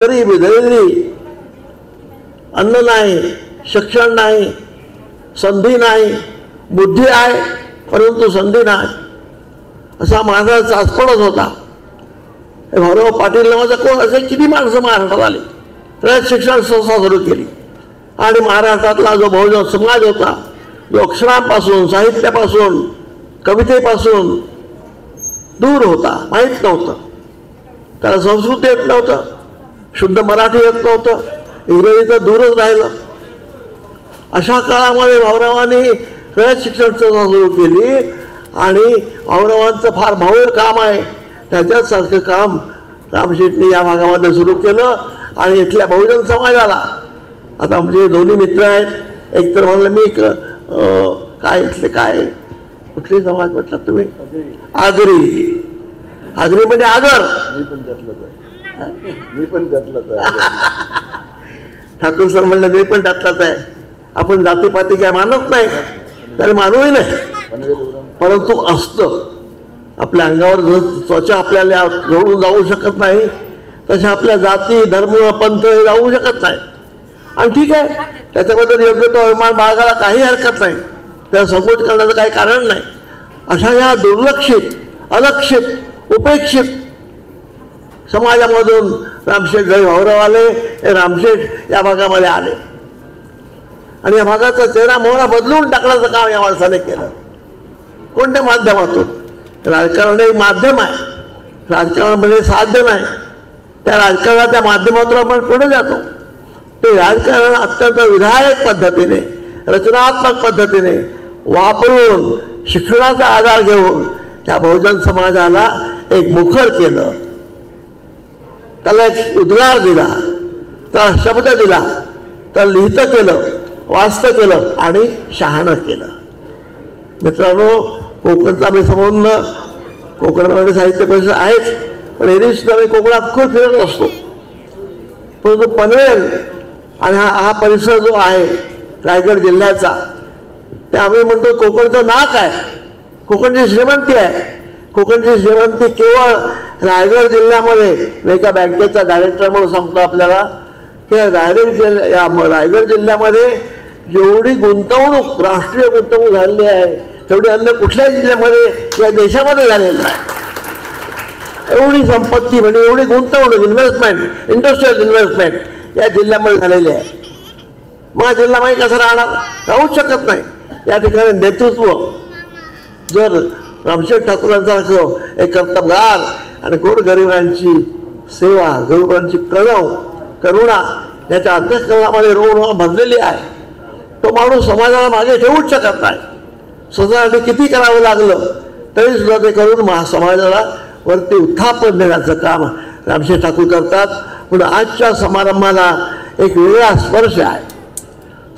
गरीब दरिद्री, अन्न नाही, शिक्षण नाही, संधी नाही, बुद्धी आहे परंतु संधी नाही, असा माझा चाचपडत होता. भाऊराव पाटील नावाचा कोण असे किती माणसं महाराष्ट्रात आली, त्यात शिक्षण संस्था सुरू केली आणि महाराष्ट्रातला जो बहुजन समाज होता, जो अक्षरांपासून, साहित्यापासून, कवितेपासून दूर होता, माहीत नव्हतं, त्याला संस्कृत येत नव्हतं, शुद्ध मराठी येत नव्हतं, इंग्रजी तर दूरच राहिलं. अशा काळामध्ये भाऊरावांनी रयत शिक्षण संस्था सुरू केली आणि भाऊरावांचं फार भावूक काम आहे. त्याच्यासारखं काम रामशेठनी या भागामध्ये सुरू केलं आणि इथल्या बहुजन समाजाला, आता आमचे दोन्ही मित्र आहेत, एक तर म्हणलं मी काय इथले काय कुठले समाज म्हटलं तुम्ही, आगरी, आगरी म्हणजे आगर, मी पण त्यातलंच ठाकूर सर म्हणलं मी पण त्यातलाच आहे. आपण जातीपाती काय मानत नाही, त्याला मानूही नाही, परंतु असतं आपल्या अंगावर त्वचा आपल्याला जोडून जाऊ शकत नाही, तशा आपल्या जाती, धर्म, पंथ हे जाऊ शकत नाही. आणि ठीक आहे, त्याच्याबद्दल योग्य तो अभिमान बाळगायला काही हरकत नाही, त्याला संकोच करण्याचं काही कारण नाही. अशा या दुर्लक्षित, अलक्षित, उपेक्षित समाजामधून रामशेठ भाऊराव आले. हे रामशेठ या भागामध्ये आले आणि या भागाचा चेहरा मोहरा बदलून टाकण्याचं काम या माणसाने केलं. कोणत्या माध्यमातून? राजकारण एक माध्यम आहे, राजकारण म्हणजे साध्य नाही. त्या राजकारणाच्या माध्यमातून आपण पुढे जातो. ते राजकारण अत्यंत विधायक पद्धतीने, रचनात्मक पद्धतीने वापरून, शिक्षणाचा आधार घेऊन त्या बहुजन समाजाला एक मुखर केलं, त्याला एक उद्गार दिला, त्याला शब्द दिला, त्याला लिहितं केलं, वाचतं केलं आणि शहाणं केलं. मित्रांनो, कोकणचा मी संबंध, कोकणामध्ये साहित्य परिषद आहेच, पण एरवी आम्ही कोकणात खूप फिरत असतो. परंतु पनवेल आणि हा परिसर जो आहे रायगड जिल्ह्याचा, ते आम्ही म्हणतो कोकणचं नाक आहे, कोकणची श्रीमंती आहे. कोकणची श्रीमंती केवळ रायगड जिल्ह्यामध्ये, एका बँकेचा डायरेक्टर म्हणून सांगतो आपल्याला की रायगड जिल्ह्यामध्ये जेवढी गुंतवणूक, राष्ट्रीय गुंतवणूक झालेली आहे तेवढी अन्य कुठल्याही जिल्ह्यामध्ये या देशामध्ये झालेली नाही. एवढी संपत्ती म्हणजे एवढी गुंतवणूक, इन्व्हेस्टमेंट, इंडस्ट्रियल इन्व्हेस्टमेंट या जिल्ह्यामध्ये झालेली आहे. मग जिल्हा माहीत कसं राहणार? राहूच शकत नाही. या ठिकाणी नेतृत्व जर रामशेठ ठाकूरांसारखं एक कर्तबगार आणि गोरगरिबांची सेवा, गरिबांची करुणा याच्या अंतःकरणामध्ये रोड भरलेली आहे, तो माणूस समाजाला मागे ठेवूच शकत नाही. स्वतःसाठी किती करावं लागलं तरी सुद्धा ते करून समाजाला वरती उत्थापन देण्याचं काम रामशेठ ठाकूर करतात. म्हणून आजच्या समारंभाला एक वेगळा स्पर्श आहे,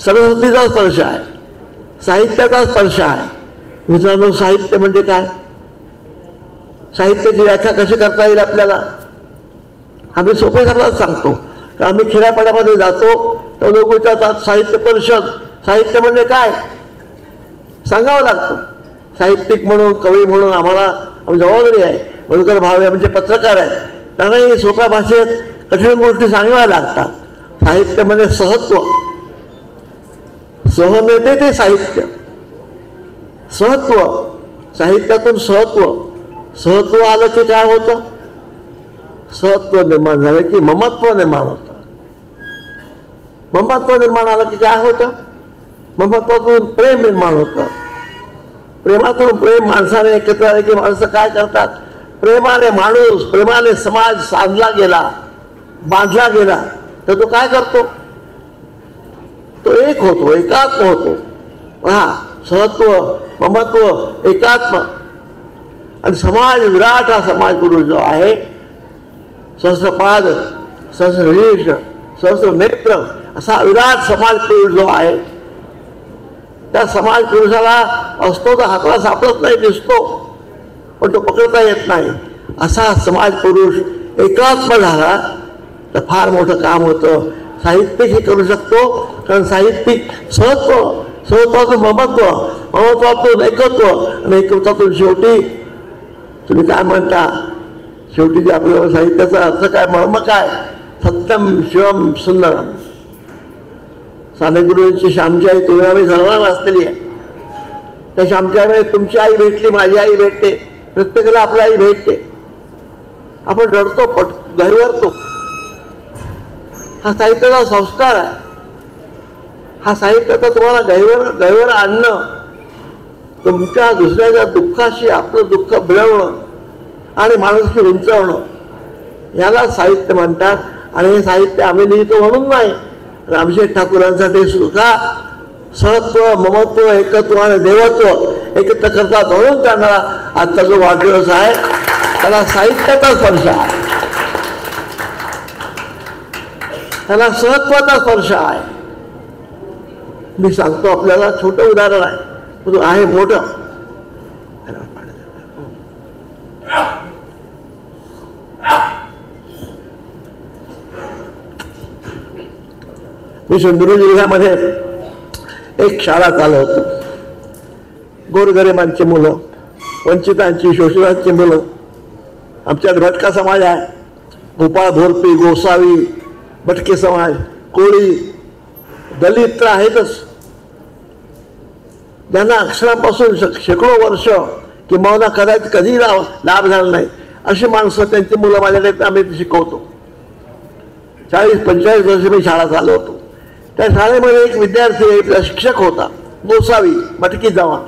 सरस्वतीचा स्पर्श आहे, साहित्याचा स्पर्श आहे. मित्रांनो, साहित्य म्हणजे काय? साहित्याची व्याख्या कशी करता येईल आपल्याला? आम्ही सोपे शब्दात सांगतो. आम्ही खेड्यापाड्यामध्ये जातो तर लोक विचारतात साहित्य परिषद, साहित्य म्हणजे काय सांगावं लागतं. साहित्यिक म्हणून, कवी म्हणून आम्हाला जबाबदारी आहे. मधुकर भावे आमचे पत्रकार आहेत, त्यांनाही सोप्या भाषेत कठीण गोष्टी सांगाव्या लागतात. साहित्य म्हणजे सहत्व, सहनेते ते साहित्य, सहत्व, साहित्यातून सहत्व. सहत्व आलं की काय होतं? सहत्व निर्माण झालं की ममत्व निर्माण होतं. ममत्व निर्माण आलं की काय होतं? ममत्वातून प्रेम निर्माण होतं. प्रेमातून प्रेम माणसाने एकत्र आले की माणसं काय करतात? प्रेमाने माणूस, प्रेमाने समाज साधला गेला, बांधला गेला तर तो काय करतो? तो एक होतो, एकात्म होतो. हा सहत्व, ममत्व, एकात्म. आणि समाज विराट हा समाज पुरुष जो आहे, सहस्रपाद, सहस्रवीर, सहस्र नेत्र असा विराट समाज पुरुष जो आहे, त्या समाज पुरुषाला असतो तर हाताला सापडत नाही, दिसतो पण तो पकडता येत नाही. असा समाज पुरुष एकात्म झाला तर फार मोठं काम होतं. साहित्यिक हे करू शकतो, कारण साहित्यिक सहत्व, सहत्वातून ममत्व, ममत्वातून एकत्व आणि एकत्वातून शेवटी तुम्ही काय म्हणता, शेवटी जे आपल्याला साहित्याचा अर्थ काय, मर्म काय, सत्यम शिवम सुंदरम. साने गुरुंची श्यामची आई तुम्ही आम्ही सर्वांना वाचलेली आहे. त्या श्यामची आई तुमची आई भेटली, माझी आई भेटते, प्रत्येकाला आपली आई भेटते. आपण रडतो, गहिवरतो. हा साहित्याचा संस्कार आहे. हा साहित्याचा तुम्हाला गहिवर आणणं, तुमच्या दुसऱ्याच्या दुःखाशी आपलं दुःख मिळवणं आणि माणुसकी उंचावणं, याला साहित्य म्हणतात. आणि हे साहित्य आम्ही लिहितो म्हणून नाही. रामशेठ ठाकूरांसाठी सुद्धा सहत्व, ममत्व, एकत्व आणि देवत्व एकत्र करतात म्हणून त्यांना आजचा जो वाढदिवस आहे त्याला साहित्याचा स्पर्श आहे, त्याला सहत्वाचा स्पर्श आहे. मी सांगतो आपल्याला, छोटं उदाहरण आहे, पण आहे मोठं. मी सिंधुदुर्ग जिल्ह्यामध्ये एक शाळा चालवतो. गोरगरिबांची मुलं, वंचितांची, शोषितांची मुलं. आमच्यात भटका समाज आहे, गोपाळ, भोरपी, गोसावी, भटके समाज, कोळी, दलित तर आहेतच. ज्यांना अक्षरापासून शेकडो वर्ष किंवा कदाचित कधी लाभ झाला नाही अशी माणसं, त्यांची मुलं माझ्याकडे आम्ही शिकवतो. 40-45 वर्ष मी शाळा चालवतो. त्या शाळेमध्ये एक विद्यार्थी, शिक्षक होता, गोसावी, भटकी जवान.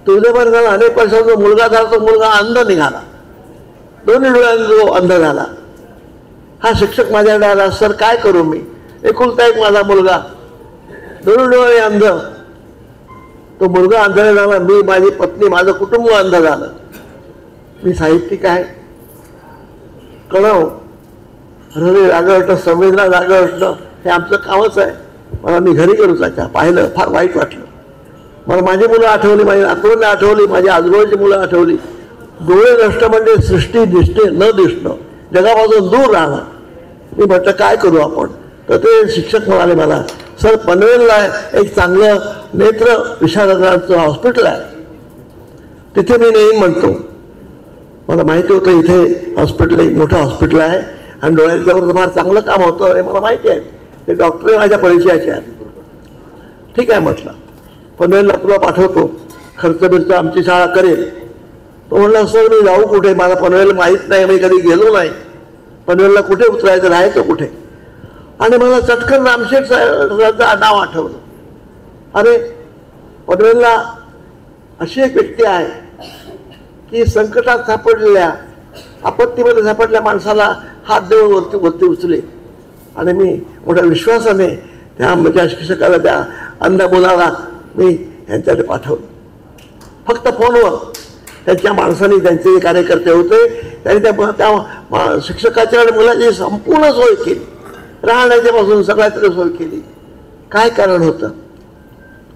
तुझे बरं झाला, अनेक वर्षाचा मुलगा झाला. तो मुलगा अंध निघाला, दोन्ही डोळ्यांनी जो अंध झाला. हा शिक्षक माझ्याकडे आला, सर काय करू मी, एकुलता एक माझा मुलगा, दोन्ही डोळे अंध. तो मुलगा अंध झाला, मी, माझी पत्नी, माझं कुटुंब अंध झालं. मी साहित्यिक आहे, कळव, हृदय जागं असणं, संवेदना जागं असणं हे आमचं कामच आहे. मला मी घरी गेलो, त्याच्या पाहिलं, फार वाईट वाटलं. मला माझी मुलं आठवली, माझी नातवंड आठवली, माझ्या आजोबाची मुलं आठवली. डोळे नष्ट म्हणजे सृष्टी दिसते न दिसणं, जगापासून दूर राहणं. मी म्हटलं काय करू आपण. तर ते शिक्षक म्हणाले मला, सर पनवेलला एक चांगलं नेत्र विशारदांचं हॉस्पिटल आहे, तिथे मी नेईन म्हणतो. मला माहिती होतं इथे हॉस्पिटल, एक मोठं हॉस्पिटल आहे आणि डोळ्यांच्यावर फार चांगलं काम होतं हे मला माहिती आहे. ते डॉक्टर माझ्या परिचयाचे आहेत. ठीक आहे म्हटलं, पनवेलला तुला पाठवतो, खर्च बिर्च आमची शाळा करेल. तो म्हणला, सर मी जाऊ कुठे, मला पनवेल माहीत नाही, मी कधी गेलो नाही. पनवेलला कुठे उतरायचं, राहायचं कुठे. आणि मला चटकन रामशेठ साहेबांचं नाव आठवलं. अरे पनवेलला अशी एक व्यक्ती आहे की संकटात सापडलेल्या, आपत्तीमध्ये सापडल्या माणसाला हात देऊन वरती उचले. आणि मी मोठ्या विश्वासाने त्या माझ्या शिक्षकाला, त्या अंध मुलाला मी यांच्याकडे पाठवलं. फक्त फोनवर त्यांच्या माणसाने, त्यांचे जे कार्यकर्ते होते त्यांनी त्या शिक्षकाच्या आणि मुलाची संपूर्ण सोय केली, राहण्याच्यापासून सगळ्यात सोय केली. काय कारण होतं.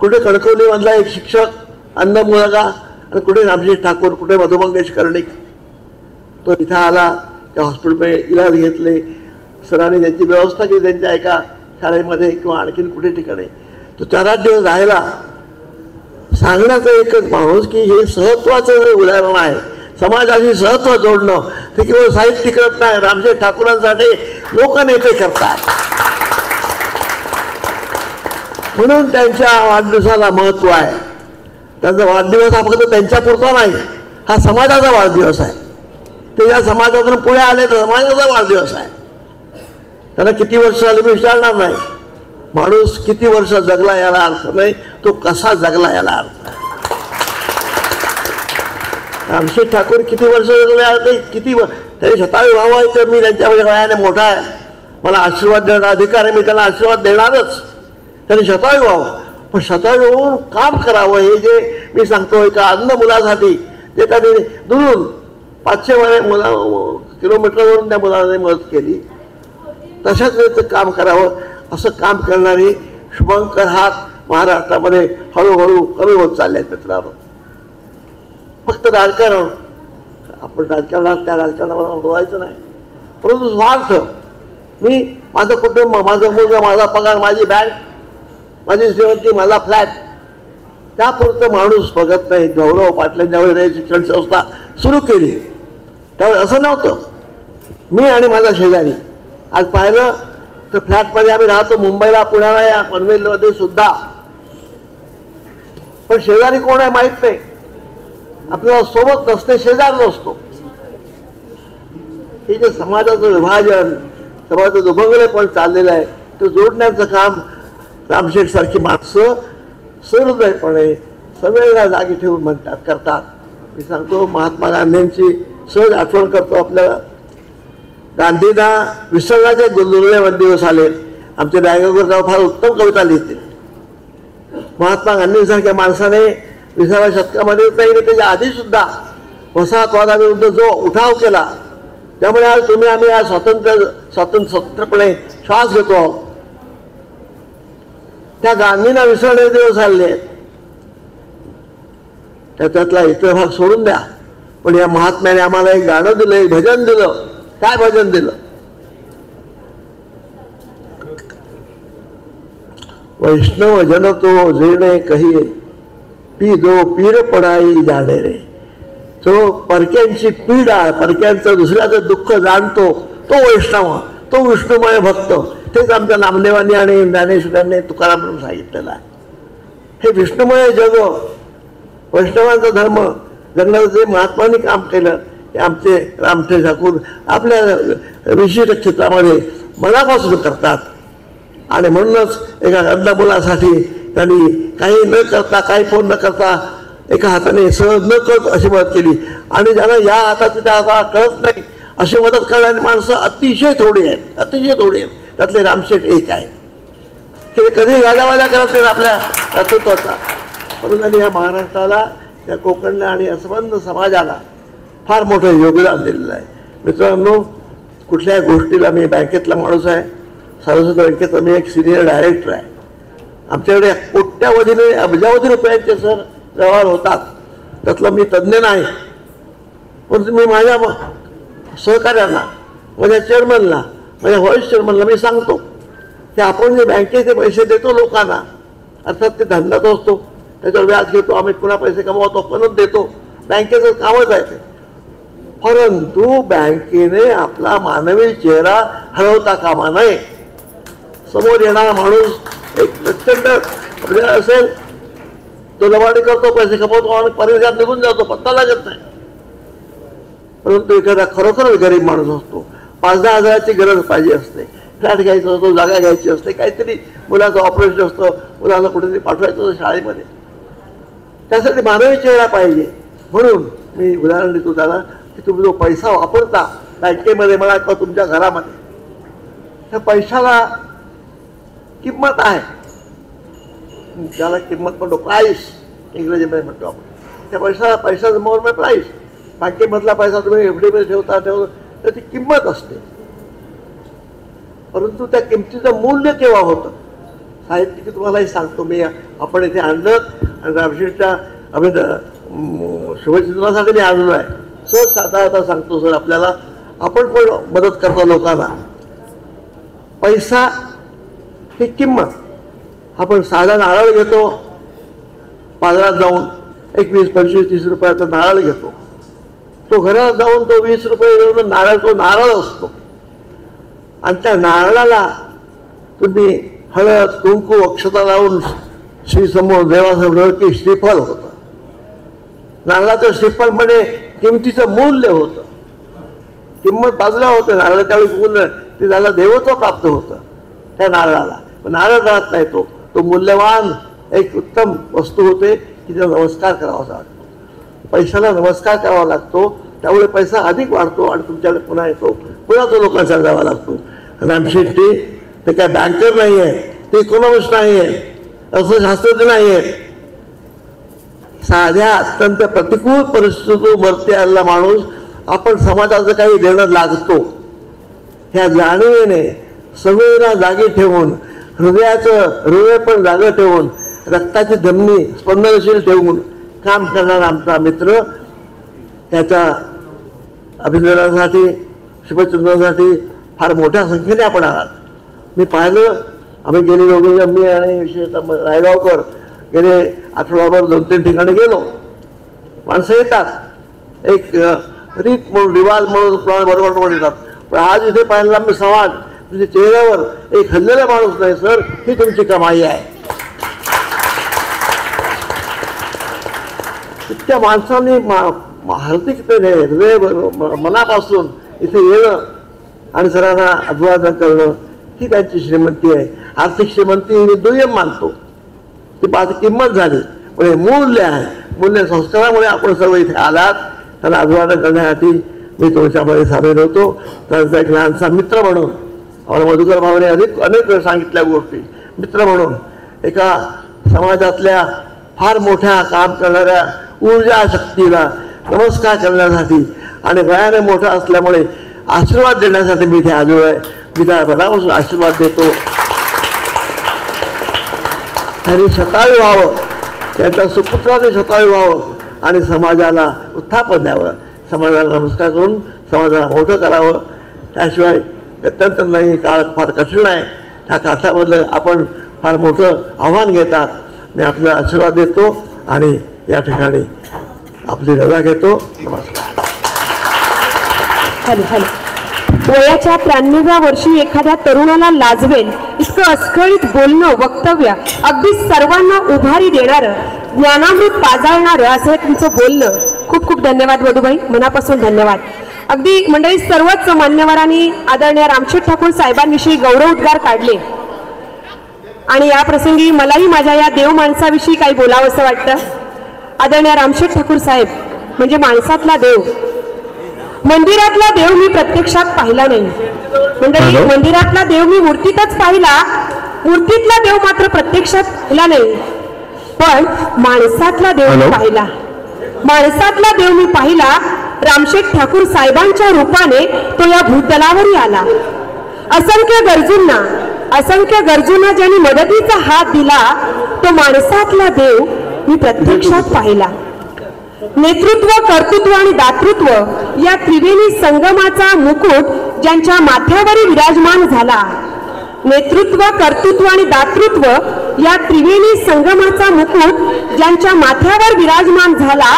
कुठे कणकवलीमधला एक शिक्षक, अंध मुलगा, आणि कुठे रामशेठ ठाकूर, कुठे मधुमंगेश कर्णिक. तो इथं आला, त्या हॉस्पिटलमध्ये इलाज घेतले, सरांनी त्यांची व्यवस्था केली त्यांच्या एका शाळेमध्ये किंवा आणखीन कुठे ठिकाणी. तो 4-8 दिवस राहिला. सांगण्याचा एकच माणूस की हे सहत्वाचं जे उदाहरण आहे, समाजाशी सहत्व जोडणं, ते केवळ साहित्य करत नाही, रामशेठ ठाकूरांसाठी लोकनेते करतात. म्हणून त्यांच्या वाढदिवसाला महत्व आहे. त्यांचा वाढदिवस हा फक्त त्यांच्यापुरता नाही, हा समाजाचा वाढदिवस आहे. ते या समाजातून पुढे आले तर समाजाचा वाढदिवस आहे. त्यांना किती वर्ष झाली मी विचारणार नाही. माणूस किती वर्ष जगला याला अर्थ नाही, तो कसा जगला याला अर्थ आहे. रामशेठ ठाकूर किती वर्ष जगले, किती तरी 27 व्हावं आहे तर मी त्यांच्या वयाने मोठा आहे, मला आशीर्वाद देण्याचा अधिकार आहे, मी त्यांना आशीर्वाद देणारच. त्यांनी 27 व्हावं, पण 27 होऊन काम करावं. हे जे मी सांगतो एका अंध मुलासाठी जे त्यांनी दुरून 500 किलोमीटरवरून त्या मुलाने मदत केली, तशाच वेळेचं काम करावं. असं काम करणारी शुभंकर हात महाराष्ट्रामध्ये हळूहळू कमी होत चालले आहेत मित्रांनो. फक्त राजकारण, आपण राजकारणात त्या राजकारणाला बोलायचं नाही, परंतु स्वार्थ. मी, माझं कुटुंब, माझं मुलगा, माझा पगार, माझी बँक, माझी श्रीमंती, माझा फ्लॅट, त्यापुरतं माणूस बघत नाही. गौरव पाटलांच्या वेळेस शिक्षण संस्था सुरू केली त्यावेळेस असं नव्हतं. मी आणि माझा शेजारी आज पाहिलं तर फ्लॅटमध्ये आम्ही राहतो, मुंबईला, पुण्याला, या पनवेलमध्ये सुद्धा, पण शेजारी कोण आहे माहित नाही. आपल्याला सोबत नसते, शेजार नसतो. हे जे समाजाचं विभाजन, समाजाचं दुभंगले पण चाललेलं आहे, ते जोडण्याचं काम रामशेठ सारखी माणसं सहृदयपणे सगळ्या जागी ठेवून म्हणतात, करतात. मी सांगतो, महात्मा गांधींची सहज आठवण करतो आपल्याला. गांधींना विसरण्याचे दुर्दैव दिवस आले. आमचे रायगडकरराव फार उत्तम कविता लिहितील. महात्मा गांधींसारख्या माणसाने 20व्या शतकामध्ये नाही, त्याच्या आधी सुद्धा वसाहतवादाविरुद्ध जो उठाव केला, त्यामुळे आज तुम्ही आम्ही आज स्वतंत्रपणे श्वास घेतो आहोत. त्या गांधींना विसरण्याचे दिवस आले आहेत. त्यातला इतर भाग सोडून द्या, पण या महात्म्याने आम्हाला एक गाणं दिलं, एक भजन दिलं. काय भजन दिलं? वैष्णव जन तो जेणे कहिये, पी दो पीर पडाई जाणे रे. तो परक्यांची पीडा, परक्यांचं दुसऱ्याचं दुःख जाणतो, तो वैष्णव, तो विष्णुमय भक्त. तेच आमच्या नामदेवांनी आणि ज्ञानेश्वरांनी तुकाराम म्हणून सांगितलेलं आहे. हे विष्णुमय जग, वैष्णवांचा धर्म जगण्याचं जे महात्मांनी काम केलं, हे आमचे रामशेठ ठाकूर आपल्या विशिष्ट क्षेत्रामध्ये मनापासून करतात. आणि म्हणूनच एका गंदा मुलासाठी त्यांनी काही न करता, काही फोन न करता, एका हाताने सहज न करत अशी मदत केली. आणि ज्यांना या हाताची त्या हाताला कळत नाही अशी मदत करणारी माणसं अतिशय थोडी आहेत, अतिशय थोडी आहेत. त्यातले रामशेठ एक आहे. ते कधी गाजावाजा करत नाही आपल्या कर्तृत्वाचा, म्हणून त्यांनी या महाराष्ट्राला, या कोकणला आणि असंबंध समाजाला फार मोठं योगदान दिलेलं आहे. मित्रांनो, कुठल्याही गोष्टीला, मी बँकेतला माणूस आहे, सरस्वती बँकेचा मी एक सिनियर डायरेक्टर आहे. आमच्याकडे कोट्यावधीने अब्जावधी रुपयांचे सर व्यवहार होतात, त्यातला मी तज्ज्ञ नाही. पण मी माझ्या सहकार्यांना, माझ्या चेअरमनला, माझ्या व्हाईस चेअरमनला मी सांगतो की आपण जे बँकेचे पैसे देतो लोकांना, अर्थात ते धंदाच असतो, त्याच्यावर व्याज घेतो, आम्ही पुन्हा पैसे कमवतो, परत देतो, बँकेचं कामच आहे ते. परंतु बँकेने आपला मानवी चेहरा हरवता कामा नये. समोर येणारा माणूस एक प्रचंड असेल, तो लबाडी करतो, पैसे कमवतो आणि परिवारात निघून जातो, पत्ता लागत नाही. परंतु एखादा खरोखरच गरीब माणूस असतो, 5-10 हजाराची गरज पाहिजे असते, फ्लॅट घ्यायचा असतो, जागा घ्यायची असते, काहीतरी मुलाचं ऑपरेशन असतं, मुलाला कुठेतरी पाठवायचं असतं शाळेमध्ये, त्यासाठी मानवी चेहरा पाहिजे. म्हणून मी उदाहरण देतो त्याला की तुम्ही जो पैसा वापरता बँकेमध्ये म्हणा किंवा तुमच्या घरामध्ये, त्या पैशाला किंमत आहे. त्याला किंमत म्हणतो, प्राईस इंग्रजीमध्ये म्हणतो आपण. त्या पैशाचं मोर प्राईस. बँकेमधला पैसा तुम्ही एफडीमध्ये ठेवता त्याची किंमत असते, परंतु त्या किमतीचं मूल्य केव्हा होतं? साहित्यिक तुम्हालाही सांगतो मी. आपण इथे आणलं आणि रामशेठच्या आम्ही शुभचिंतनासाठी मी आणलो आहे. सहज साधारणतः सांगतो सर आपल्याला, आपण पण मदत करतो लोकांना. पैसा ही किंमत. आपण साधा नारळ घेतो, बाजारात जाऊन एक 20, 25, 30 रुपयाचा नारळ घेतो. तो घरात जाऊन तो 20 रुपये घेऊन नारळ, तो नारळ असतो. आणि त्या नारळाला तुम्ही हळद, कुंकू, अक्षता लावून श्रीसमोर देवासमोर की श्रीफळ होतं. नारळाचं श्रीफळ म्हणजे किमतीचं मूल्य होतं. किंमत बाजूला होतं, नारळ त्यावेळी मूल्य ते त्याला देवत्व प्राप्त होतं त्या नारळाला. पण नारळ राहत नाही, तो मूल्यवान एक उत्तम वस्तू होते की त्याला नमस्कार करावा लागतो. पैशाला नमस्कार करावा लागतो, त्यामुळे पैसा अधिक वाढतो आणि तुमच्याकडे पुन्हा येतो, पुन्हा तो लोकांचा जावा लागतो. रामशेट्टी ते काय बँकर नाही आहे, ते इकॉनॉमिस्ट नाही आहे, अर्थशास्त्रज्ञ नाही आहे. साध्या अत्यंत प्रतिकूल परिस्थितीवरती आलेला माणूस आपण समाजाचं काही देणं लागतो ह्या जाणीवेने सगळ्यांना जागी ठेवून, हृदय पण जागं ठेवून, रक्ताची धमनी स्पंदनशील ठेवून काम करणारा आमचा मित्र, त्याच्या अभिनंदनासाठी, शुभचिंतनासाठी फार मोठ्या संख्येने आपण आहात. मी पाहिलं, आम्ही गेले दोघे, मी आणि विशेषतः रायगावकर गेले आठवड्याभर 2-3 ठिकाणी गेलो. माणसं येतात, एक रीत म्हणून, रिवाज म्हणून बरोबर येतात. पण आज इथे पाहिलेला मी समाज तुमच्या चेहऱ्यावर एक हल्लेला माणूस नाही सर, ही तुमची कमाई आहे. त्या माणसाने हार्दिकतेने हृदय मनापासून इथे येणं आणि सरांना अभिवादन करणं ही त्यांची श्रीमंती आहे. आर्थिक श्रीमंती मी दुय्यम मानतो, ती माझी किंमत झाली, पण हे मूल्य आहे. मूल्य संस्कारामुळे आपण सर्व इथे आलात. त्यांना अभिवादन करण्यासाठी मी तुमच्यामध्ये सामील होतो. त्यांचा एक लहानसा मित्र म्हणून, आम्हाला मधुकर भावने अनेक वेळ सांगितल्या गोष्टी, मित्र म्हणून एका समाजातल्या फार मोठ्या काम करणाऱ्या ऊर्जा शक्तीला नमस्कार करण्यासाठी आणि वयाने मोठा असल्यामुळे आशीर्वाद देण्यासाठी मी इथे आलो आहे. मी त्या मनापासून आशीर्वाद देतो. त्यांनी शतायू व्हावं, त्यांच्या सुपुत्राने शतायू व्हावं आणि समाजाला उत्थापन द्यावं. समाजाला नमस्कार करून समाजाला मोठं करावं. त्याशिवाय अत्यंत नाही, काळ फार कठीण आहे. त्या काळामधलं आपण फार मोठं आव्हान घेतात. मी आपल्याला आशीर्वाद देतो आणि या ठिकाणी आपली रजा घेतो. नमस्कार. वयाच्या 93व्या वर्षी एखाद्या तरुणाला लाजवेल इतकं अस्खळीत बोलणं, वक्तव्य, अगदी सर्वांना उभारी देणारं, ज्ञानामृत पाजाळणारं असं हे तुमचं बोलणं. खूप खूप धन्यवाद वधूबाई, मनापासून धन्यवाद. अगदी मंडळी सर्वच मान्यवरांनी आदरणीय रामशेठ ठाकूर साहेबांविषयी गौरव उद्गार काढले आणि या प्रसंगी मलाही माझ्या या देव माणसाविषयी काही बोलावं असं वाटतं. आदरणीय रामशेठ ठाकूर साहेब म्हणजे माणसातला देव. मंदिरातला देव मी प्रत्यक्षात पाहिला नाही. म्हणजे मंदिरातला देव मी मूर्तीतच पाहिला, मूर्तीतला देव मात्र प्रत्यक्षात पाहिला नाही. पण माणसातला देव पाहिला. माणसातला देव मी पाहिला. रामशेठ ठाकूर साहेबांच्या रूपाने तो या भूतलावरही आला. असंख्य गरजूंना ज्यांनी मदतीचा हात दिला तो माणसातला देव मी प्रत्यक्षात पाहिला. नेतृत्व, कर्तृत्व आणि दातृत्व या त्रिवेणी संगमाचा मुकुट ज्यांच्या माथ्यावर विराजमान झाला. नेतृत्व, कर्तृत्व आणि दातृत्व या त्रिवेणी संगमाचा मुकुट ज्यांच्या माथ्यावर विराजमान झाला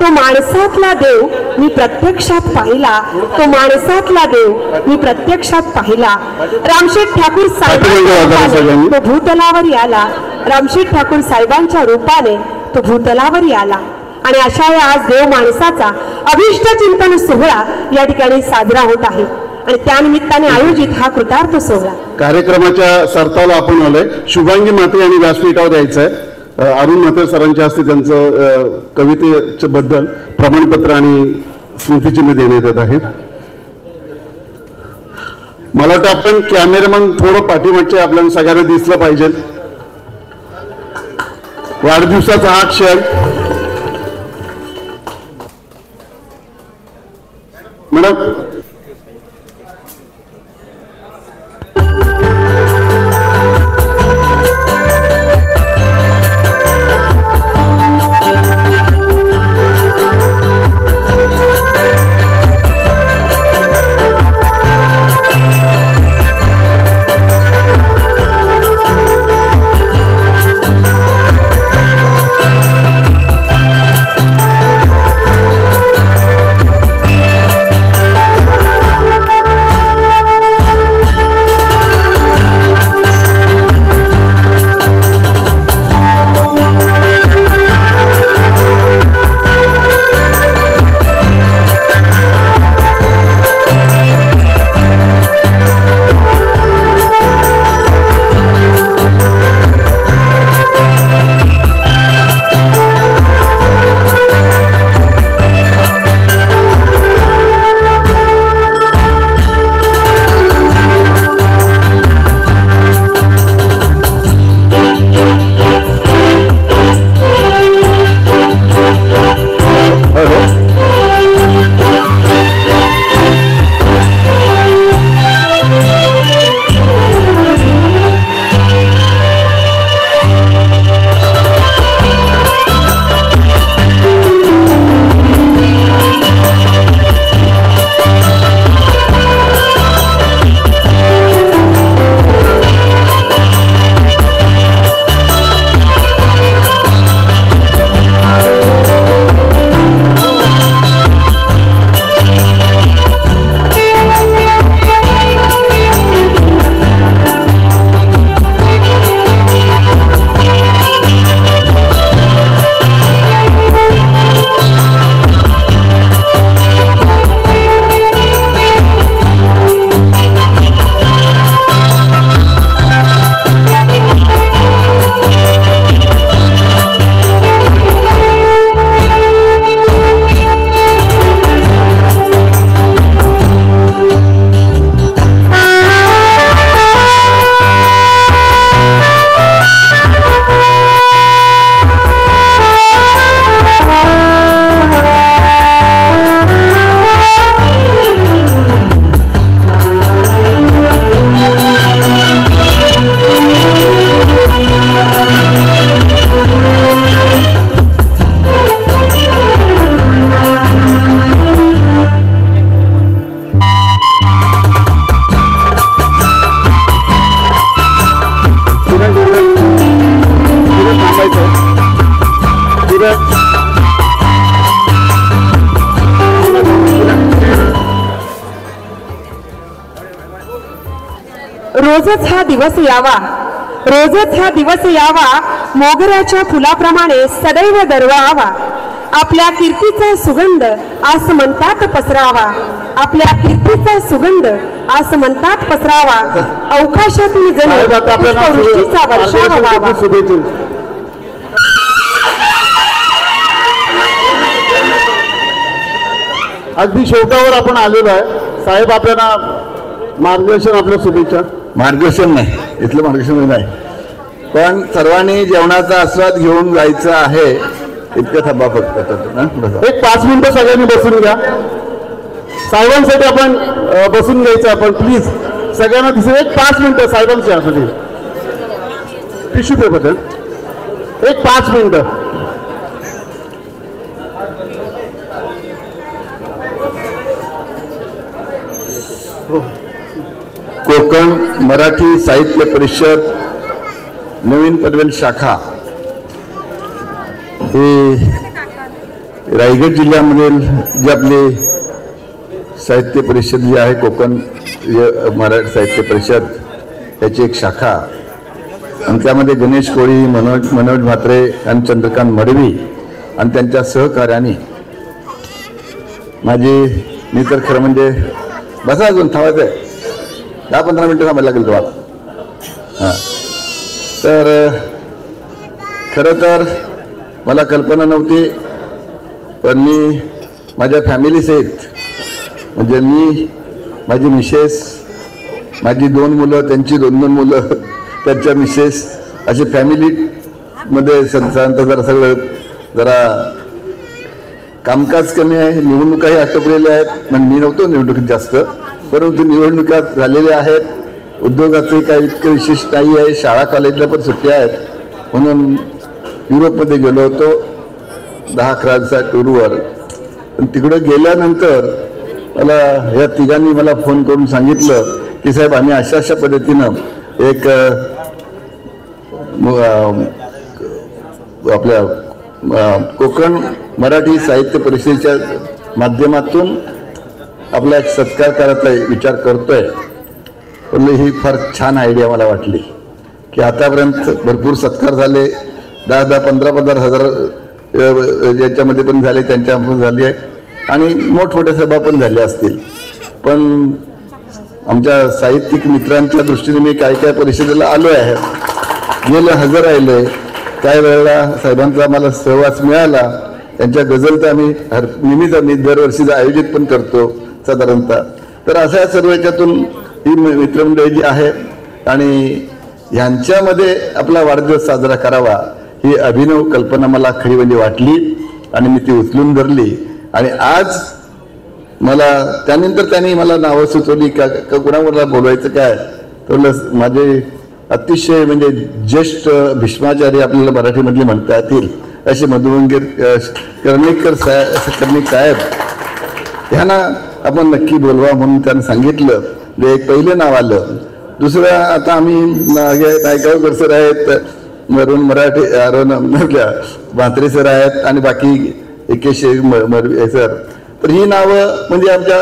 तो माणसातला देव मी प्रत्यक्षात पाहिला. तो माणसातला देव मी प्रत्यक्षात पाहिला. रामशेठ ठाकूर साहेबांच्या तो भूतलावरी आला. रामशेठ ठाकूर साहेबांच्या रूपाने तो भूतलावरी आला. आणि अशा या आज देव माणसाचा अभिष्ट चिंतन सोहळा या ठिकाणी साजरा होत आहे आणि त्यानिमित्ताने आयोजित हा कृतार्थ सोहळा. कार्यक्रमाच्या सरताला आपण आलोय. शुभांगी माते यांनी व्यासपीठावर द्यायचं आहे. अरुण म्हात्रे सरांच्या हस्ते त्यांचं कवितेच्या बद्दल प्रमाणपत्र आणि स्मृतिचिन्ह देण्यात येत आहेत. मला वाटतं आपण कॅमेरामन थोडं पाठीमागचे आपल्याला सगळ्यांना दिसलं पाहिजे. वाढदिवसाचा हा क्षण मॅडम रोजच हा दिवस यावा, रोजच हा दिवस यावा, मोगऱ्याच्या फुलाप्रमाणे सदैव दरवळावा. आपल्या कीर्तीचा सुगंध आसमंतात पसरावा, आपल्या कीर्तीचा सुगंध आसमंतात पसरावा. अवकाशातून जणू पुष्पवृष्टीचा वर्षाव व्हावा. अगदी शेवटावर आपण आलेलो आहे साहेब, आपल्याला मार्गदर्शन, आपल्या शुभेच्छा. मार्गदर्शन नाही, इथलं मार्गदर्शन नाही, पण सर्वांनी जेवणाचा आस्वाद घेऊन जायचं आहे. इतकं थांबा फक्त. एक 5 मिनिटं सगळ्यांनी बसून घ्या. साहेबांसाठी आपण बसून घ्यायचं आपण, प्लीज सगळ्यांना दिसेल. एक 5 मिनिटं साहेबांसाठी टिश्यू पेपर, एक 5 मिनिटं. कोकण मराठी साहित्य परिषद नवीन पनवेल शाखा हे रायगड जिल्ह्यामधील जे आपले साहित्य परिषद जी आहे, कोकण मराठी साहित्य परिषद याची एक शाखा, आणि त्यामध्ये गणेश कोळी, मनोज म्हात्रे आणि चंद्रकांत मडवी आणि त्यांच्या सहकार्याने मी तर खरं म्हणजे बसा, अजून थांबायचं आहे, 10-15 मिनिटं थांबायला लागेल तुम्हाला. हां, तर खरं तर मला कल्पना नव्हती, पण मी माझ्या फॅमिली सहित, म्हणजे मी, माझी मिसेस, माझी 2 मुलं, त्यांची 2 मुलं, त्यांच्या मिसेस, अशी फॅमिलीमध्ये जरा सगळं जरा कामकाज कमी आहे. निवडणुकाही आटोपलेल्या आहेत, पण मी नव्हतो निवडणुकीत जास्त, परंतु निवडणुका झालेल्या आहेत. उद्योगाचे काही इतकं विशेष नाही आहे. शाळा कॉलेजला पण सुट्ट्या आहेत, म्हणून युरोपमध्ये गेलो होतो 10-11 दिवसा टूरवर. पण तिकडं गेल्यानंतर मला या तिघांनी मला फोन करून सांगितलं की साहेब, आम्ही अशा पद्धतीनं एक आपल्या कोकण मराठी साहित्य परिषदेच्या माध्यमातून आपला एक सत्कार करायचा विचार करतोय. पण ही फार छान आयडिया मला वाटली की आतापर्यंत भरपूर सत्कार झाले, 10,000, 15,000 हजार याच्यामध्ये पण झाले, त्यांच्या पण झाले आहे, आणि मोठमोठ्या सभा पण झाल्या असतील. पण आमच्या साहित्यिक मित्रांच्या दृष्टीने मी काय परिषदेला आलो आहे, गेलं हजर राहिलोय. काही वेळेला साहेबांचा मला सहवास मिळाला. त्यांच्या गझल तर आम्ही नेहमीच दरवर्षीचं आयोजित पण करतो साधारणतः. तर अशा सर्व याच्यातून ही मित्रमंडळी जी आहे, आणि ह्यांच्यामध्ये आपला वाढदिवस साजरा करावा ही अभिनव कल्पना मला खरी म्हणजे वाटली, आणि मी ती उचलून धरली. आणि आज मला त्यानंतर त्यांनी मला नावं सुचवली का कुणाला बोलवायचं काय, तर माझे अतिशय म्हणजे ज्येष्ठ भीष्माचार्य आपल्याला मराठीमधले म्हणता येतील असे मधुमंगीर कर्णिक साहेब, ह्यांना आपण नक्की बोलवा म्हणून त्यांनी सांगितलं. एक पहिलं नाव आलं. दुसरं, आता आम्ही नायगावकर सर आहेत, मरून मराठी म्हात्रे सर आहेत, आणि बाकी एकेश सर. तर ही नावं म्हणजे आमच्या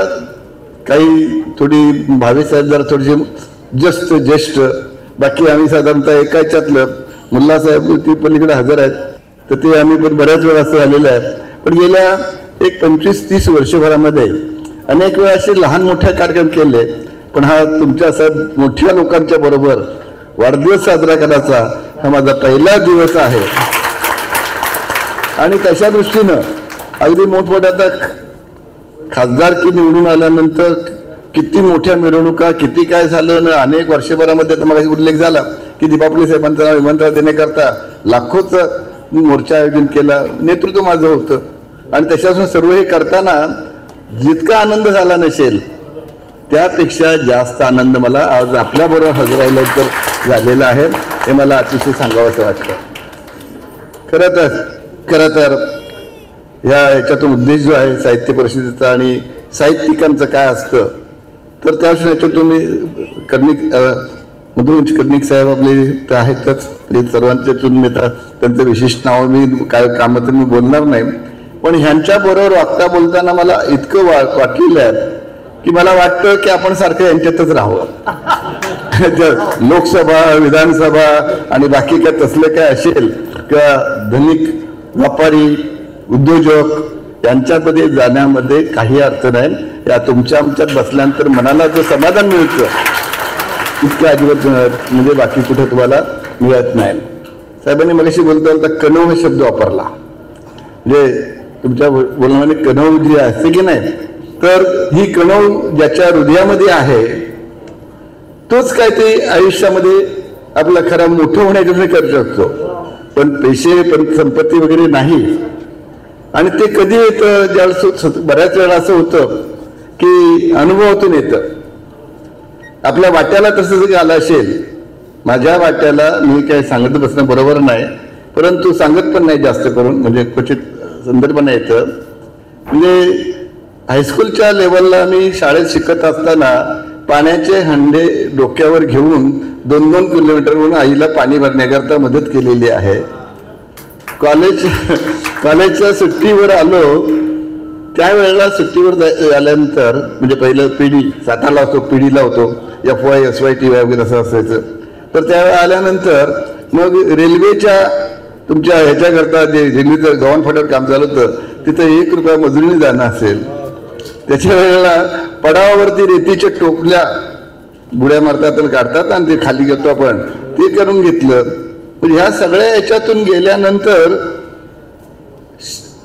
काही थोडी भावे साहेब जरा थोडीशी ज्येष्ठ, बाकी आम्ही साधारणतः एका ह्याच्यातलं मुल्ला साहेब ती पलीकडे हजर आहेत, तर ते आम्ही पण बऱ्याच वेळा असं झालेलं आहे. पण गेल्या एक 25-30 वर्षभरामध्ये अनेक वेळा असे लहान मोठे कार्यक्रम केले, पण हा तुमच्या असं मोठ्या लोकांच्या बरोबर वाढदिवस साजरा करायचा हा माझा पहिला दिवस आहे. आणि तशा दृष्टीनं अगदी मोठमोठ्या आता खासदारकी निवडून आल्यानंतर किती मोठ्या मिरवणुका, किती काय झालं ना, अनेक वर्षभरामध्ये आता मला उल्लेख झाला की दीपावली साहेबांचा विमानतळ देण्याकरता लाखोच मोर्चा आयोजन केला, नेतृत्व माझं होतं. आणि त्याच्यापासून सर्व हे करताना जितका आनंद झाला नसेल त्यापेक्षा जास्त आनंद मला आज आपल्याबरोबर हजर राहिल्यानंतर झालेला आहे, हे मला अतिशय सांगावंसं वाटतं. खरं तर याच्यातून उद्देश जो आहे साहित्य परिषदेचा आणि साहित्यिकांचं काय असतं, तर त्यावेळेस याच्यातून मी मधुवंश कर्णिक साहेब आपले आहेतच, सर्वांच्यातून मी त्यांचं विशिष्ट नाव मी काय कामातून मी बोलणार नाही, पण ह्यांच्या बरोबर वागता बोलताना मला इतकं वाटलेलं आहे की मला वाटतं की आपण सारखं यांच्यातच राहावं. लोकसभा, विधानसभा आणि बाकी काय तसलं काय असेल किंवा धनिक व्यापारी, उद्योजक यांच्यामध्ये जाण्यामध्ये काही अर्थ नाही. या तुमच्या आमच्यात बसल्यानंतर मनाला जो समाधान मिळतं इतकं अजिबात म्हणजे बाकी कुठे तुम्हाला मिळत नाही. साहेबांनी मगाशी बोलता बोलता कणव हा शब्द वापरला. म्हणजे तुमच्या बोलण्यामध्ये कणव जी असते की नाही, तर ही कणव ज्याच्या हृदयामध्ये आहे तोच काय ते आयुष्यामध्ये आपला खरा मोठं होण्यासाठी करू शकतो. पण पैसे, पण संपत्ती वगैरे नाही. आणि ते कधी येतं, ज्यावेळेस बऱ्याच वेळा असं होतं की अनुभवातून येतं. आपल्या वाट्याला तसं जर आलं असेल, माझ्या वाट्याला मी काय सांगत बसणं बरोबर नाही, परंतु सांगत पण नाही जास्त करून, म्हणजे क्वचित संदर्भाने येतं. म्हणजे हायस्कूलच्या लेवलला मी शाळेत शिकत असताना पाण्याचे हंडे डोक्यावर घेऊन 2-2 किलोमीटरवरून आईला पाणी भरण्याकरता मदत केलेली आहे. कॉलेजच्या सुट्टीवर आलो, त्यावेळेला सुट्टीवर आल्यानंतर म्हणजे पहिलं पिढी सातारला होतो, पिढीला होतो, FY SYTY वगैरे असं असायचं. तर त्यावेळेला आल्यानंतर मग रेल्वेच्या तुमच्या ह्याच्याकरता जे रेल्वेचं गव्हाण फाट्यावर काम चालू होतं, तिथं 1 रुपया मजुरीने जाणं असेल, त्याच्या वेळेला पडावावरती रेतीच्या टोपल्या बुड्या मारतात आणि काढतात आणि ते खाली घेतो आपण, ते करून घेतलं. म्हणजे ह्या सगळ्या याच्यातून गेल्यानंतर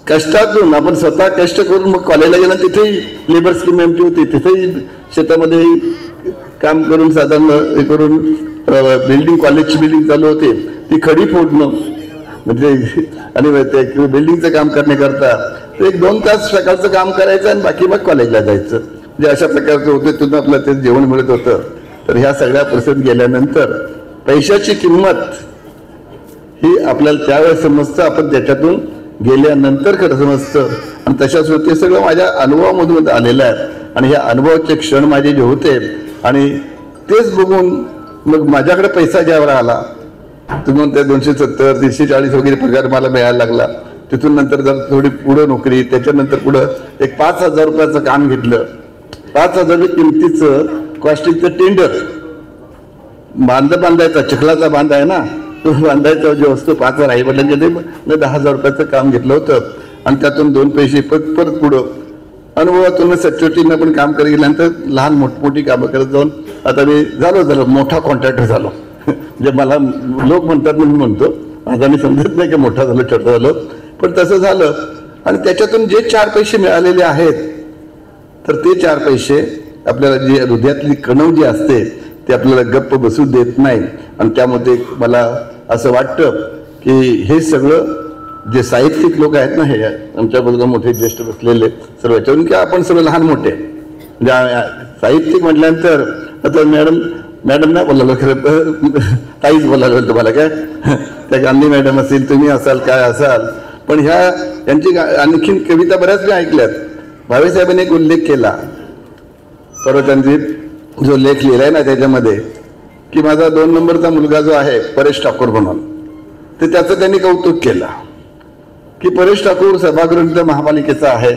कष्टातून आपण स्वतः कष्ट करून मग कॉलेजला गेला, तिथेही लेबर स्कीम आमची होती, तिथेही शेतामध्ये काम करून साधारण हे करून बिल्डिंग, कॉलेजची बिल्डिंग चालू होते, ती खडी फोडणं म्हणजे आणि ते बिल्डिंगचं काम करण्याकरता 1-2 तास सकाळचं काम करायचं आणि बाकी मग कॉलेजला जायचं. म्हणजे अशा प्रकारचं होतं, तिथून आपलं ते जेवण मिळत होतं. तर ह्या सगळ्या परिस्थितीत गेल्यानंतर पैशाची किंमत ही आपल्याला त्यावेळेस समजतं, आपण त्याच्यातून गेल्यानंतर खरं समजतं. आणि तशाच ते सगळं माझ्या अनुभवामधून आलेलं आहे. आणि ह्या अनुभवाचे क्षण माझे जे होते आणि तेच बघून मग माझ्याकडे पैसा ज्यावर आला, तुम्ही त्या 270, 340 वगैरे पगार मला मिळायला लागला. तिथून नंतर जर थोडी पुढं नोकरी, त्याच्यानंतर पुढं एक 5,000 रुपयाचं काम घेतलं. 5,000 किमतीचं कॉस्टिंगचं टेंडर बांधायचा, चिखलाचा बांध आहे ना, तो बांधायचा जो असतो 5,000 आई वडिलांच्या ते 10,000 रुपयाचं काम घेतलं होतं. आणि त्यातून 2 पैसे परत पुढं अनुभवातून सचोटीनं पण काम करत गेल्यानंतर लहान मोठी कामं करत जाऊन आता मी झालो मोठा कॉन्ट्रॅक्टर झालो. म्हणजे मला लोक म्हणतात म्हणून म्हणतो, आता मी समजत नाही की मोठा झालो छोटा झालो, पण तसं झालं. आणि त्याच्यातून जे 4 पैसे मिळालेले आहेत, तर ते 4 पैसे आपल्याला जी हृदयातली कणव जी असते ते आपल्याला गप्प बसू देत नाही. आणि त्यामध्ये मला असं वाटतं की हे सगळं जे साहित्यिक लोक आहेत ना, हे आमच्याबरोबर मोठे ज्येष्ठ बसलेले सर्व याच्यावरून की आपण सर्व लहान मोठे म्हणजे साहित्यिक म्हटल्यानंतर आता मॅडम नाही बोलायला, खरं काहीच बोलायला तुम्हाला काय, त्या गांधी मॅडम असेल, तुम्ही असाल, काय असाल. पण यांची आणखीन कविता बऱ्याच मी ऐकल्यात. भावेसाहेबांनी एक उल्लेख केला, परवा त्यांनी जो लेख लिहिलाय ना त्याच्यामध्ये, की माझा 2 नंबरचा मुलगा जो आहे परेश ठाकूर म्हणून, तर त्याचं त्यांनी कौतुक केलं की परेश ठाकूर सभागृह महापालिकेचा आहे,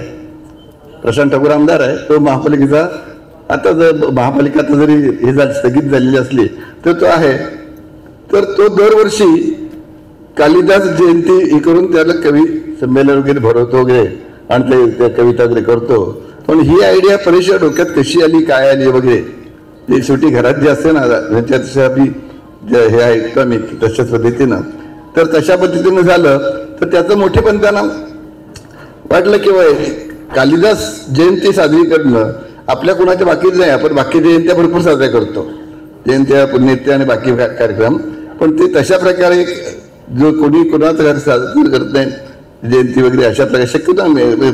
प्रशांत ठाकूर आमदार आहे, तो महापालिकेचा आता जर महापालिका आता जरी हे स्थगित झालेली असली तर तो आहे. तर तो दरवर्षी कालिदास जयंती हे करून त्याला कवी संमेलन वगैरे भरवतो वगैरे आणि ते कविता वगैरे करतो. पण ही आयडिया परेशच्या डोक्यात कशी आली, काय आली वगैरे, ते शेवटी घरात जे असते ना त्याच्यासाठी हे ऐकतो मी तशाच पद्धतीनं. तर तशा पद्धतीनं झालं तर त्याचं मोठेपण त्यांना वाटलं की कालिदास जयंती साजरी करणं आपल्या कुणाच्या बाकीच नाही, आपण बाकी जयंत्या भरपूर साजऱ्या करतो, जयंत्या, पुण्यतिथ्या आणि बाकी कार्यक्रम. पण ते तशा प्रकारे जो कोणी कोणाचं घर साजरी करत नाही जयंती वगैरे अशा प्रकारे शक्यतो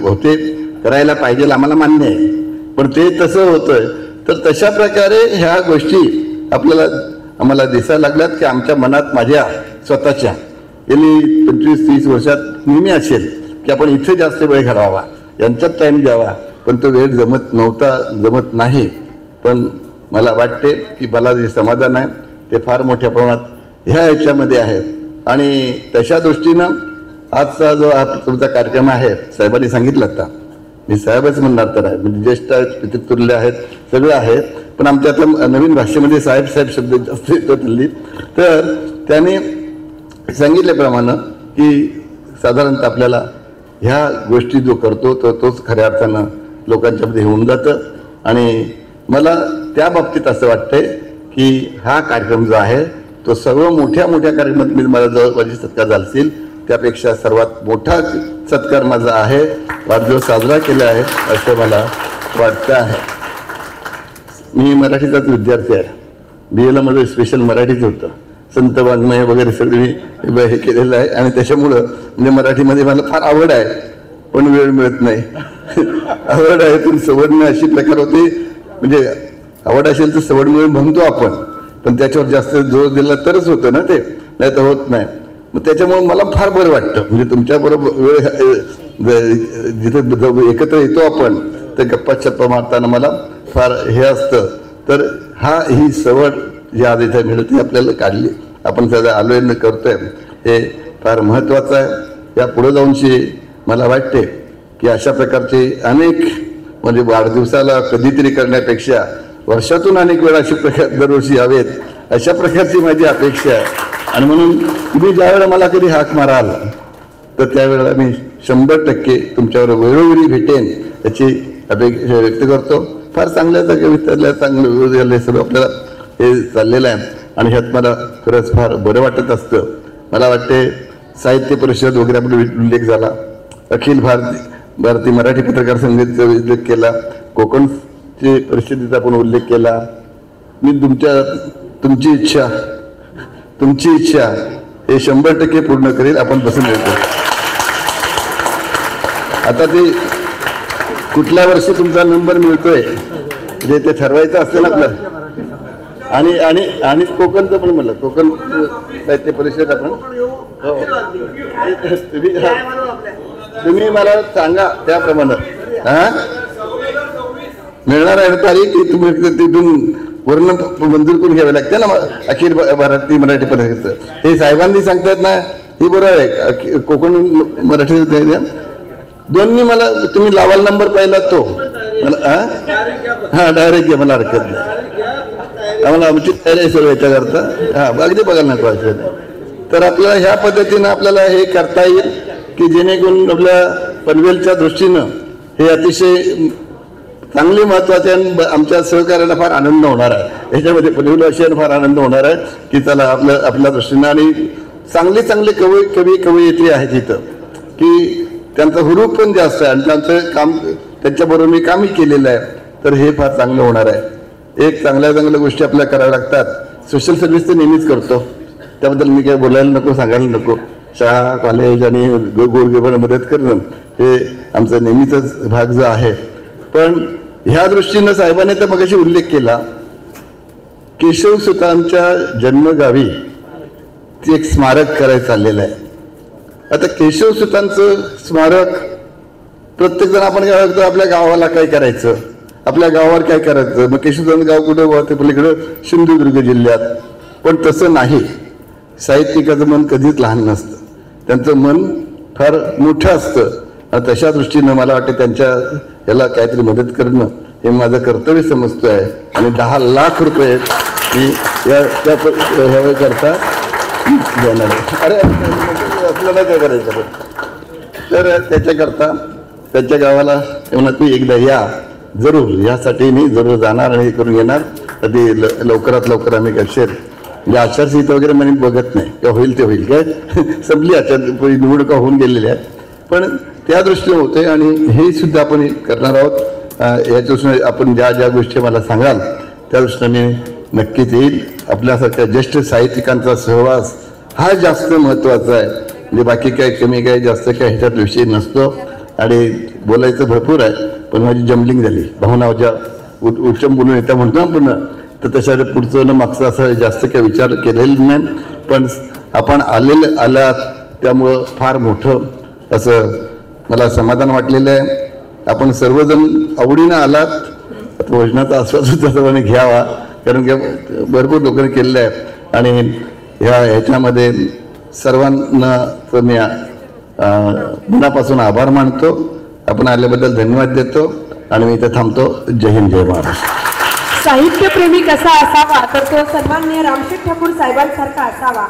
होते करायला पाहिजे, आम्हाला मान्य आहे, पण ते तसं होतंय. तर तशा प्रकारे ह्या गोष्टी आम्हाला दिसायला लागल्यात की आमच्या मनात माझ्या स्वतःच्या गेली 25-30 वर्षात नेहमी असेल की आपण इथे जास्त वेळ घालवावा, यांच्यात टाईम द्यावा, पण तो वेळ जमत नाही. पण मला वाटते की मला जे समाधान आहे ते फार मोठ्या प्रमाणात ह्या ह्याच्यामध्ये आहे. आणि तशा दृष्टीनं आजचा जो तुमचा कार्यक्रम आहे, साहेबांनी सांगितलं आता मी साहेबच म्हणणार तर आहे, म्हणजे ज्येष्ठ आहेत, पितृतुल्य आहेत, सगळं आहेत, पण आमच्या नवीन भाषेमध्ये साहेब साहेब शब्द जास्त येतात हल्ली. तर त्याने सांगितल्याप्रमाणे की साधारणतः आपल्याला ह्या गोष्टी जो करतो तर तोच खऱ्या अर्थानं लोकांच्यामध्ये होऊन जातं. आणि मला त्या बाबतीत असं वाटतंय की हा कार्यक्रम जो आहे तो सर्व मोठ्या मोठ्या कार्यक्रमात मी मला जवळपास सत्कार झाला त्यापेक्षा सर्वात मोठा सत्कार माझा आहे, वाढदिवस साजरा केला आहे असं मला वाटतं आहे. मी मराठीचाच विद्यार्थी आहे, BA मध्ये स्पेशल मराठीच होतं, संत वाङ्मय वगैरे सगळी हे केलेलं आहे आणि त्याच्यामुळं म्हणजे मराठीमध्ये मला फार आवड आहे, पण वेळ मिळत नाही. आवड आहे पण सवड नाही अशी प्रकार होते. म्हणजे आवड असेल तर सवड मिळून म्हणतो आपण, पण त्याच्यावर जास्त जोर दिला तरच होतं ना ते, नाही तर होत नाही. मग त्याच्यामुळे मला फार बरं वाटतं, म्हणजे तुमच्याबरोबर वेळ जिथे एकत्र येतो आपण तर गप्पा चप्पा मारताना मला फार हे असतं. तर ही सवड जी आज इथे मिळते आपल्याला काढली, आपण सध्या आलोय करतोय, हे फार महत्त्वाचं आहे. या पुढे जाऊनशी मला वाटते की अशा प्रकारचे अनेक म्हणजे वाढदिवसाला कधीतरी करण्यापेक्षा वर्षातून अनेक वेळा असे प्रकार दरवर्षी यावेत अशा प्रकारची माझी अपेक्षा आहे. आणि म्हणून तुम्ही ज्यावेळेला मला कधी हाक माराल तर त्यावेळेला मी 100% तुमच्यावर वेळोवेळी भेटेन याची अपेक्षा व्यक्त करतो. फार चांगल्या जागा विचारल्या, चांगलं सगळं आपल्याला हे चाललेलं आहे आणि ह्यात मला खरंच फार बरं वाटत असतं. मला वाटते साहित्य परिषद वगैरे आपण उल्लेख झाला, अखिल भारतीय मराठी पत्रकार संघाचा उल्लेख केला, कोकणची परिषदेचा आपण उल्लेख केला. मी तुमची इच्छा हे 100% पूर्ण करेल. आपण बसून येतो. आता ते कुठल्या वर्षी तुमचा नंबर मिळतोय जे ते ठरवायचं असतं ना आपलं. आणि आणि आणि कोकणचं पण म्हणलं, कोकण साहित्य परिषद आपण तुम्ही मला सांगा त्याप्रमाणे मिळणार आहे तारीख की तुम्ही तिथून वर्ण मंजूर करून घ्यावे लागते ना. अखिल भारतीय मराठी परिषद हे साहेबांनी सांगतायत ना, हे बरोबर आहे. कोकण मराठी दोन्ही मला तुम्ही लावाल नंबर पाहिला तो मला डायरेक्ट घ्या, मला हरकत नाही. आम्हाला आमची तयारी सगळं याच्याकरता अगदी बघायला नको असेल. तर आपल्याला ह्या पद्धतीनं आपल्याला हे करता येईल की जेणेकरून आपल्या पनवेलच्या दृष्टीनं हे अतिशय चांगली महत्वाचे आणि आमच्या सहकार्याला फार आनंद होणार आहे. ह्याच्यामध्ये पनवेलवासियांना फार आनंद होणार आहे की चला आपल्या दृष्टीनं आणि चांगले कवयित्री आहेत इथं की त्यांचा हुरूप पण जास्त आहे आणि त्यांचं काम त्यांच्याबरोबर मी कामही केलेलं आहे. तर हे फार चांगलं होणार आहे. एक चांगल्या गोष्टी आपल्याला कराव्या लागतात. सोशल सर्व्हिस तर नेहमीच करतो, त्याबद्दल मी काय बोलायला नको, सांगायला नको. शाळा कॉलेज आणि गोरगरिबांना मदत करणं हे आमचा नेहमीचाच भाग जो आहे. पण ह्या दृष्टीनं साहेबांनी तर मगाशी उल्लेख केला, केशवसुतांच्या जन्मगावी ते एक स्मारक करायचं चाललेलं आहे. आता केशवसुतांचं स्मारक प्रत्येक जण आपण काय बघतो, आपल्या गावाला काय करायचं, आपल्या गावावर काय करायचं. मग केशवसुतांचं गाव कुठं होतं, पलीकडं सिंधुदुर्ग जिल्ह्यात. पण तसं नाही. साहित्यिकाचं मन कधीच लहान नसतं, त्यांचं मन फार मोठं असतं. आणि तशा दृष्टीनं मला वाटतं त्यांच्या याला काहीतरी मदत करणं हे माझं कर्तव्य समजतो आहे. आणि 10 लाख रुपये मी ह्यावेळी करता देणार आहे. अरे आपल्याला काय करायचं. तर त्याच्याकरता त्यांच्या गावाला म्हणत मी एकदा या जरूर, यासाठी मी जरूर जाणार आणि हे करून येणार. कधी लवकरात लवकर आम्ही कक्षेत म्हणजे आचारसंहिता वगैरे म्हणे बघत नाही, तेव्हा होईल ते होईल काय संपली निवडणुका होऊन गेलेल्या आहेत. पण त्या दृष्टीने होते आणि हे सुद्धा आपण करणार आहोत. या दृष्टीने आपण ज्या गोष्टी मला सांगाल त्या दृष्टीने नक्कीच येईल. आपल्यासारख्या ज्येष्ठ साहित्यिकांचा सहवास हा जास्त महत्त्वाचा आहे. म्हणजे बाकी काय कमी काय जास्त काय ह्याच्यात विषय नसतो. आणि बोलायचं भरपूर आहे, पण माझी जम्बलिंग झाली. भावनाच्या उच्चम बोलून येत्या म्हणतो आपण, तर तशा पुढचं न मागचं असं जास्त काही विचार केलेला नाही. पण आपण आलात त्यामुळं फार मोठं असं मला समाधान वाटलेलं आहे. आपण सर्वजण आवडीनं आलात. भोजनाचा आस्वाद सुद्धा घ्यावा, कारण की भरपूर लोकांनी केलेलं आहे. आणि ह्याच्यामध्ये सर्वांना मी मनापासून आभार मानतो. आपण आल्याबद्दल धन्यवाद देतो आणि मी इथे थांबतो. जय हिंद, जय महाराष्ट्र. साहित्यप्रेमी कसा असावा तर तो सन्माननीय रामशेठ ठाकूर साहेबांसारखा असावा.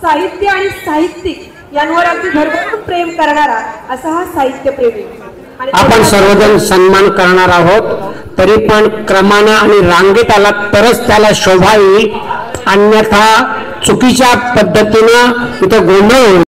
साहित्य आणि साहित्यिक यांवर अगदी भरभरून प्रेम करणारा असा हा साहित्यप्रेमी. आपण सर्वजण सन्मान करणार आहोत, तरी पण क्रमानं आणि रांगेत आला तरच त्याला शोभा येईल, अन्यथा चुकीच्या पद्धतीनं इथं गोंधळ होईल.